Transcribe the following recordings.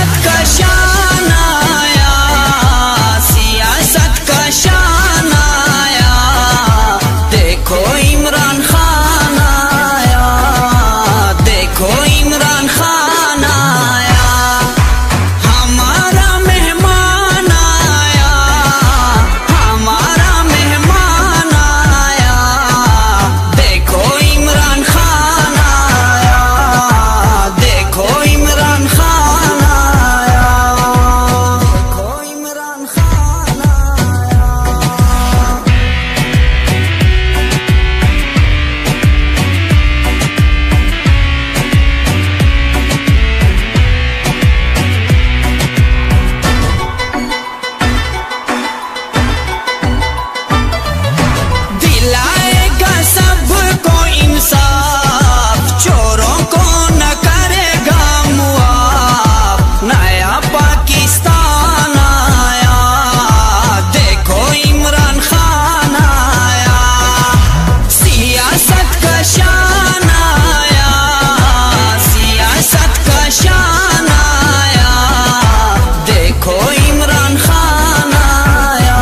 सियासत का शान आया, सियासत का शान आया, देखो इमरान खान आया, देखो इमरान खान आया, हमारा मेहमान आया, हमारा मेहमान आया, देखो इमरान खान आया, देखो इमरान खान आया, देखो इमरान खान आया। दिलाएगा सबको इंसाफ, चोरों को न करेगा मुआफ, नया पाकिस्तान आया, देखो इमरान खान आया, सियासत का शान आया, सियासत का शान आया, देखो इमरान खान आया,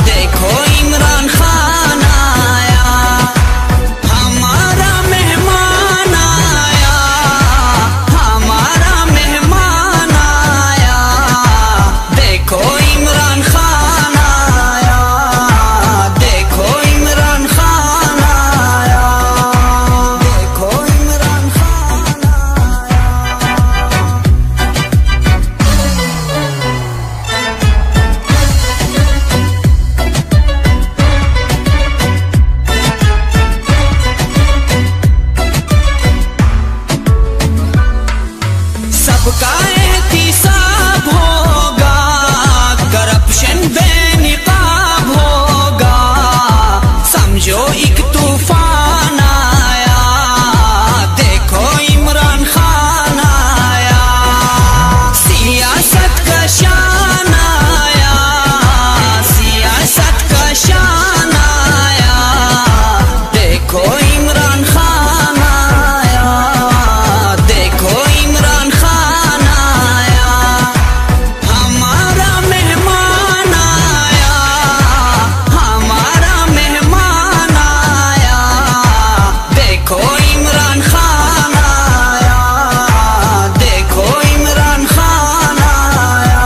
देखो इमरान खान आया, हमारा मेहमान आया, हमारा मेहमान आया, देखो इमरान खान आया, देखो इमरान खान आया, देखो इमरान खान सबका एहतिसाब होगा, करप्शन बेनिकाब होगा, समझो एक तूफान आया, देखो इमरान खान आया, सियासत का शान आया, सियासत का शान आया, देखो इमरान खान आया, देखो इमरान खान आया, हमारा मेहमान आया, हमारा मेहमान आया, देखो इमरान खान आया, देखो इमरान खान आया,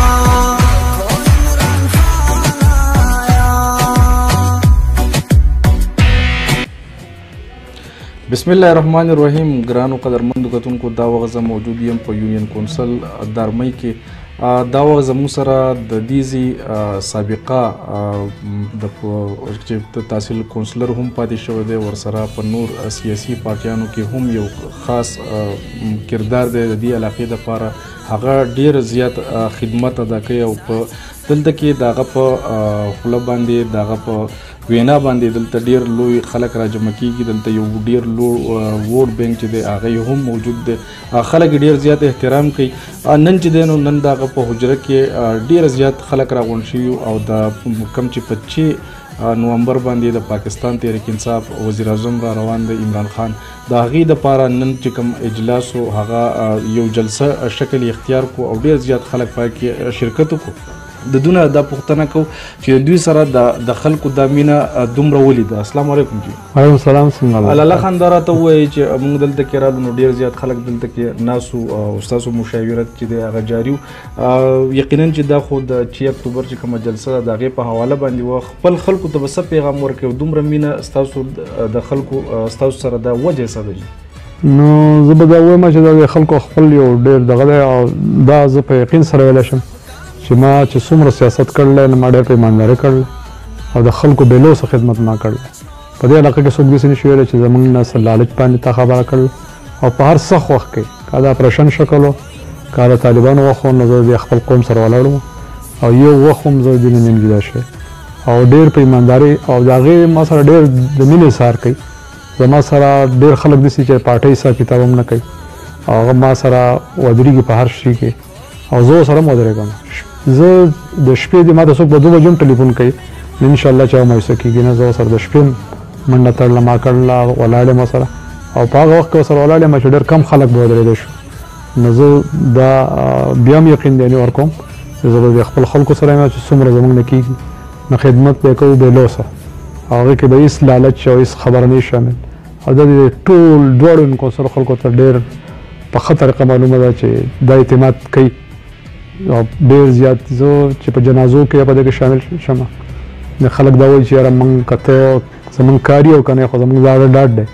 देखो इमरान खान आया। बिस्मिल्लाहिर्रहमानिर्रहीम। ग्रानो कदरमंद कतुनको دا وغه موجود یم په یونین کونسل دارمۍ کې دا وغه زموږ سره د دیزی سابقه د تحصیل کونسلر هم پاتې شوی دی، ورسره په نور سیاسي پارټیانو کې هم یو خاص کردار دی د دې علاقې دپاره. هغه ډیر زیات خدمت ادا کوي او په دلته کې د هغه په خوله باندې د هغه په وینا باندې دلته ډیر لوی خلک راجمع کیږي. دلته یو ډیر لوی ووټ بینک چې دی هغه هم موجود دی، خلک ډیر زیات احترام کوي. نن چې دی نو نن د هغه په حجره کې ډیر زیات خلک راغونډ شوي او د کم چې 25 نومبر باندې د پاکستان تحریک انصاف وزیراعظم را روان دی عمران خان، د هغې دپاره نن چې کوم اجلاس و هغه یو جلسه شکل اختیار کو او ډیر زیات خلک پای کې شرکت وکړو. د دونه دا پوښتنه کوو چې دوی سره د خلکو دا مینه دومره ولیده. السلام علیکم جی. وعلیکم السلام. څنګه الله خان دا راته ووایي چې موږ دلته کې رالو نو ډېر زیات خلک دلته کې ناسو او ستاسو مشاورت چې دی هغه جاري و. یقینا چې دا خو د 6 اکتوبر چې کومه جلسه ده د هغې په حواله باندې وه، خپل خلکو ته به څه پیغام ورکوي؟ دومره مینه ستاسو د خلکو ستاسو سره دا وجه څه ده جی؟ نو زه به دا وایم چې دا د خلکو خپل یو ډېر دغه دی او دا زه په یقین سره ویلی شم چې ما چې څومره سیاست کړلی نو ما ډېر په ایمانداري کړلی او د خلکو بېلوسه خدمت ما کړلی. په دې علاقه کې څوک داسې نشي ویلی چې زموږ نه څه لالچ باندې تا خبره کړل او په هر سخت وخت کې که د اپریشن شکل و که د طالبانو وخت و نو زه د خپل قوم سره ولاړ وم او یو وخت هم زه د نیم جدا شوی او ډېر په ایمانداري او د هغې ما سره ډېر د مینې اظهار کوي. زما سره ډېر خلک داسې چې پارټۍ حساب کتاب هم نه کوي او هغه ما سره ودرېږي په هر شي کې او زه ورسره هم ودرېږم. زه د شپې د ما ته څوک په 2 بجو هم ټلیفون کوي نو انشاءالله چې مایوسه کېږي نه، زه ورسره د شپې منډه تړله ما کړله ولاړ یم سره او په هغه وخت کې ورسره ولاړ یم چې ډېر کم خلک به ودرېدی شو نو زه دا بیا هم یقین دی ورکوم زه به د خپل خلکو سره یم چې څومره زموږ نه کېږي نو خدمت به کوو بې لوسه هغې کې به هېڅ لالچ او هېڅ خبره نه شامل او دا د ټول دواړو انکوسر خلکو ته ډېر په ښه طریقه معلومه ده چې دا اعتماد کوي او ډېر زیات زه چې په جنازو کې په دې کې شامل شم نو خلک دا وایي چې یاره موږ که ته زموږ کاري او که نه خو زموږ دا ډاډ دی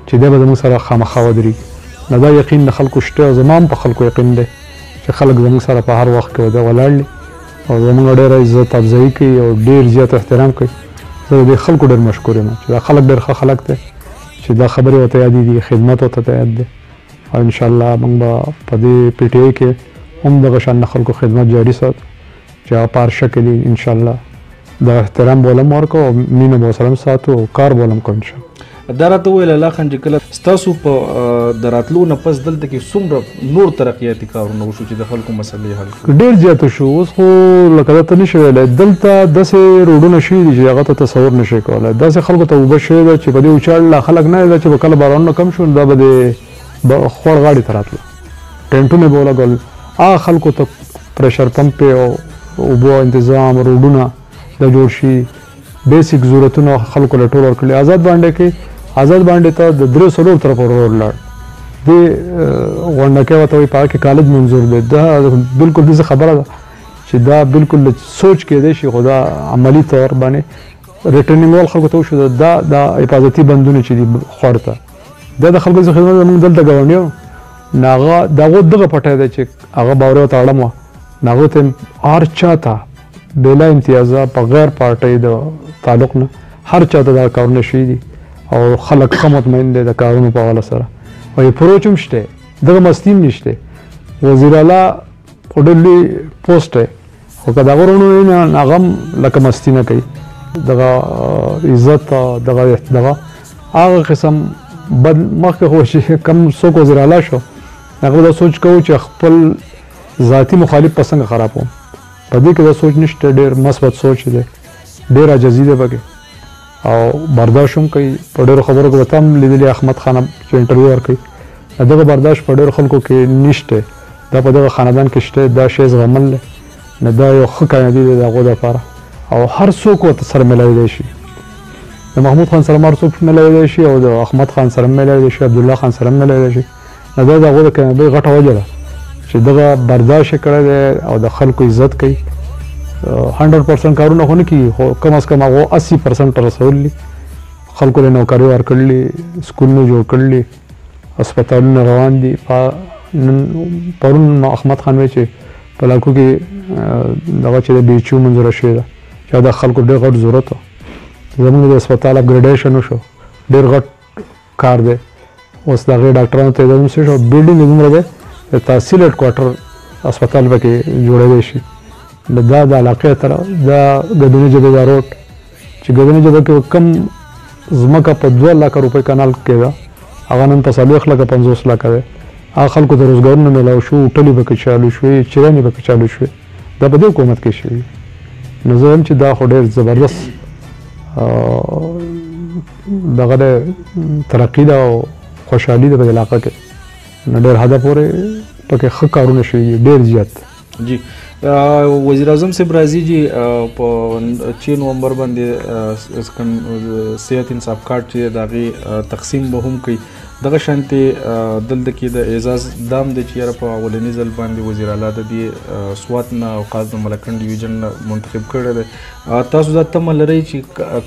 چې دی به زموږ سره خامخا ودرېږي نو دا یقین د خلکو شته او زما هم په خلکو یقین دی چې خلک زموږ سره په هر وخت کې ولاړ دي او زموږ ډېره عزت افضایي کوي او ډېر زیات احترام کوي زه د دې خلکو ډېر مشکور یم چې دا خلک ډېر ښه خلک دی چې دا خبرې ورته یادې دي خدمت ورته یاد دی او انشاءالله موږ به په دې پی ټي آی کې هم دغه شان د خلکو خدمت جاري ساتو چې هغه په هر شکل یې انشاءالله د احترام به ولم ورکو او مینه به ورسره هم ساتو او کار به ولم کوو انشاءالله دا راته وویل الله خان چې کله ستاسو په د راتلو نه پس دلته کې څومره نور ترقیاتي کارونه وشو چې د خلکو مسلې حل کړي ډېر زیات شو اوس خو لکه دا ته نشي ویلی دلته داسې روډونه شوي دي چې هغه ته تصور نشي کولی داسې خلکو ته اوبه شوې ده چې په دې وچاړ خلک نه ده چې به کله بارانونه کم شو دا به د خوړ غاړې ته راتله ټینټونه به ولګول هغه خلکو ته پریشر پمپ او اوبو تنظام روډونه د جوړ شي بیسیک ضرورتونه خلکو له ټول ورکړي آزاد باندې کې آزاد باندې ته د درې څلور طرف ور لاړ دې غونډه کې ورته وایي په هغه کې کالج منظور دی دا بالکل داسې خبره ده چې دا بالکل سوچ کېدی شي خو دا عملي طور باندې ریټرنینګ وال خلکو ته وشو دا حفاظتي بندونه چې دي خوړ ته دا د خلکو خدمت زموږ دلته ګاونډي وو نو هغه د هغو دغه پټی دی چې هغه باورې ورته اړم وه نو هغو ته هر چا ته بېلا امتیازه په غیر پارټۍ د تعلق نه هر چا ته دا کارونه شوي دي او خلک ښه مطمئن دی د کارونو په حواله سره او اپروچ هم شته دغه مستي هم نشته وزیر اعلی خو ډېر لوی پوسټ دی خو که د هغه ورونو نه هغه هم لکه مستي نه کوي دغه عزت دغه هغه قسم بد مخکې خو چې کم څوک وزیر اعلی شو هغه دا سوچ کوو چې خپل ذاتي مخالف په څنګه خراب کوم په دې کې دا سوچ نشته ډېر مثبت سوچ دی ډېر عاجزي دی پکې او برداشت هم کوي په ډېرو خبرو کې به ته هم لیدلي احمد خان چې انټرویو ورکوي دغه برداشت په ډېرو خلکو کې نشته دا په دغه خاندان کې شته دا شی زغمل دی نو دا یو ښه کامیابي دی د هغو دپاره او هر څوک ورته سره میلاویدی شي د محمود خان سره هر څوک میلاویدی شي او د احمد خان سره میلاویدی شي عبدالله خان سره میلاویدی شي نو دا د هغو د کامیابۍ غټه وجه ده چې دغه برداشت یې کړی دی او د خلکو عزت کوي 100% کارونه خو نه کېږي خو کم از کم هغو 80% رسول دي خلکو له نوکري ورکړلي سکولونه جوړ کړلي هسپتالونه روان دي پرون احمد خان وایي چې په علاقو کې دغه چې د بیچو منظوره شوې ده چې د خلکو ډېر غټ ضرورت و زموږ د هسپتال اپګریډیشن وشو ډېر غټ کار دی اوس د هغې ډاکټرانو ته اجازه نشته شو بلډینګ یې دومره دی د تحصیل هیډ کوارټر هسپتال پکې جوړېدی شي دا د علاقې طرف دا ګدوني جبې دا روډ چې ګدوني جبه کې کم ځمکه په 2 لک روپۍ کانال کېده هغه نن په 40 لکه 50 لکه دی هغه خلکو ته روزګارونه میلاو شو هوټلې پکې چالو شوې چرانې پکې چالو شوې دا په دې حکومت کې شوي نو زه وایم چې دا خو ډېر زبردست دغه د ترقي ده او خوشحالي ده په علاقه کې نو ډېر حده پورې پکې ښه کارونه شوي ډېر زیات جی وزیر اعظم صاحب راځي جی په 6 نومبر باندې صحت انصاف کارت چې د هغې تقسیم به هم کوي دغه شانتې دلته کې د اعزاز دام دی چې یاره په اولني ځل باندې وزیر اعلی د دې سوات نه او خاص د ملکنډ ډیویژن نه منتخب کړی دی تاسو دا تمه لرئ چې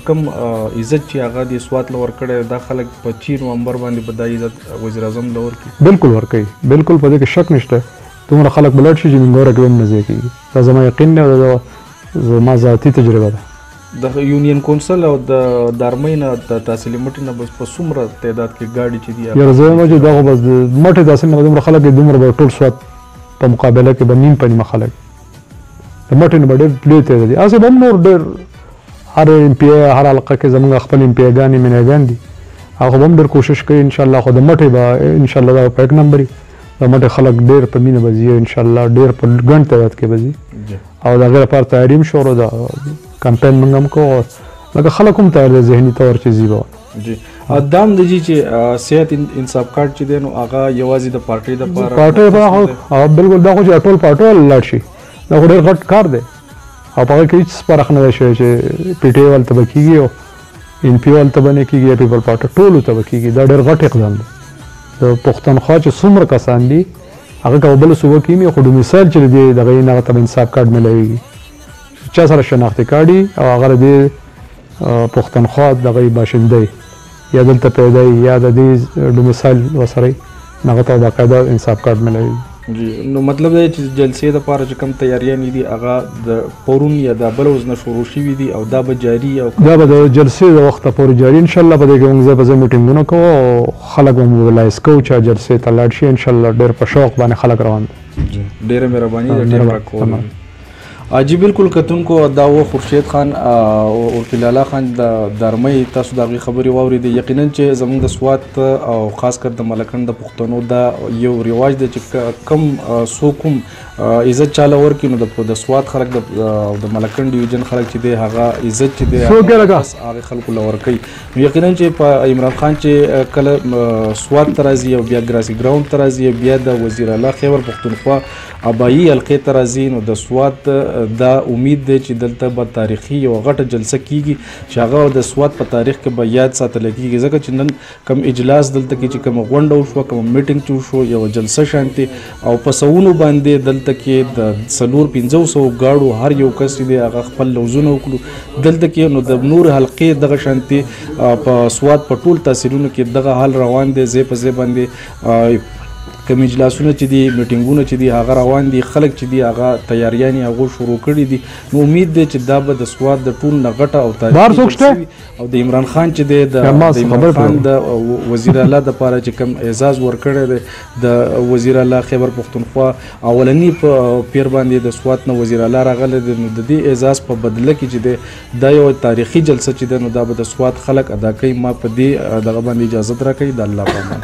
کم عزت چې هغه د سوات له ورکړی دا خلک په 6 نومبر باندې به دا عزت وزیر اعظم له ورکړي بالکل ورکوي بالکل په دې کې شک نشته دومره خلک به لاړ شي چې منګوره کې هم نه ځای کېږي دا زما یقین دی او دا زما ذاتي تجربه ده د یونین کونسل او د دارمۍ نه د تحصیلي مټې نه بس په څومره تعداد کې ګاډي چې دي یاره زه وایم چې دا خو بس د مټې تحصیل نه دومره خلک دومره به ټول سوات په مقابله کې به نیم په نیمه خلک د مټې نه به ډېر لوی تعداد دي هسې به هم نور ډېر هر ایم پی ای هر حلقه کې زموږ خپل ایم پی ایګانې مینیګان دي هغه به هم ډېر کوشش کوي انشاءالله خو د مټې به انشاءالله دا په 1 نمبر د مټې خلک ډېر په مینه به ځي انشاءالله ډېر په ګڼ تعداد کې به ځي او د هغې لپاره تیاري هم شروع ده کمپین موږ هم کوو لکه خلک هم تیار دی ذهني طور چې ځي به جی دام د جی چې صحت انصاف کارت چې دی نو هغه یوازې د پارټۍ دپاره پارټۍ لپاره بالکل دا خو چې ټول پارټۍ والا لاړ شي دا خو ډېر غټ کار دی او په هغه کې هېڅ فرق نه دی شوی چې پي ټي آی والته به کېږي او ان پي والته به نه کېږي یا پیپل پارټي ټولو ته به کېږي دا ډېر غټ اقدام دی د پښتونخوا چې څومره کسان دي هغه که بله صوبه کې وي خو ډومیسایل چې د دې دغه یې هغه ته به انصاف کارډ میلاویږي چا سره شناختي کارډ وي او هغه د دې پښتونخوا دغه باشندی یا دلته پیدا یا د دې ډومیسایل ورسره وي هغه ته باقاعده انصاف کارډ میلاویږي. جی نو مطلب دی چې جلسې دپاره چې کوم تیاریانې دي هغه د پرون یا د بله ورځ نه شروع شوي دي او دا به جاري او دا به د جلسې د وخته پورې جاري انشاءالله په دې کې موږ ځای په ځای میټینګونه کوو او خلک به موبلایز کوو چې جلسې ته لاړ شي انشاءالله ډېر په شوق باندې خلک روان دي. ډېره مهرباني د ټیم راکول. جی بالکل کتونکو دا و خورشید خان او ورکیلالا خان د درمۍ تاسو د هغې خبرې واورېدې. یقینا چې زموږ د سوات او خاص کر د ملکنډ د پښتنو دا یو رواج دی چې کم څوک هم عزت چاله ورکړي نو د سوات خلک او د ملکنډ ډیویژن خلک چې دی هغه عزت چې دی هغې خلکو له ورکوي. نو یقینا چې په عمران خان چې کله سوات ته راځي او بیا ګراسي ګراونډ ته راځي بیا د وزیراعلی خیبر پښتونخوا ابایي حلقې ته راځي نو د سوات دا امید دی چې دلته به تاریخي یو غټه جلسه کیږي چې هغه د سوات په تاریخ کې به یاد ساتل کیږي ځکه چې نن کم اجلاس دلته کې چې کوم غونډه وشوه کوم میټینګ چې وشو یو جلسه شانتي او په سوونو باندې دلته کې د 400-500 ګاړو هر یو کس دی هغه خپل لوزونه وکړو دلته کې نو د نور حلقې دغه شانتي په سوات په ټول تحصیلونو کې دغه حال روان دی ځای په ځای باندې کوم اجلاسونه چې دي میټینګونه چې دي هغه روان دي خلک چې دي هغه تیاریانې هغه شروع کړي دي نو امید دی چې دا به د سوات د ټول نه غټه او تاریخي او د عمران خان چې دی د عمران خان د وزیر اعلی دپاره چې کوم اعزاز ورکړی دی د وزیر اعلی خیبر پښتونخوا اولني په پیر باندې د سوات نه وزیر اعلی راغلی دی نو د دې اعزاز په بدله کې چې دی دا یو تاریخي جلسه چې دی نو دا به د سوات خلک ادا کوي. ما په دې دغه باندې اجازت راکوي د الله په امان.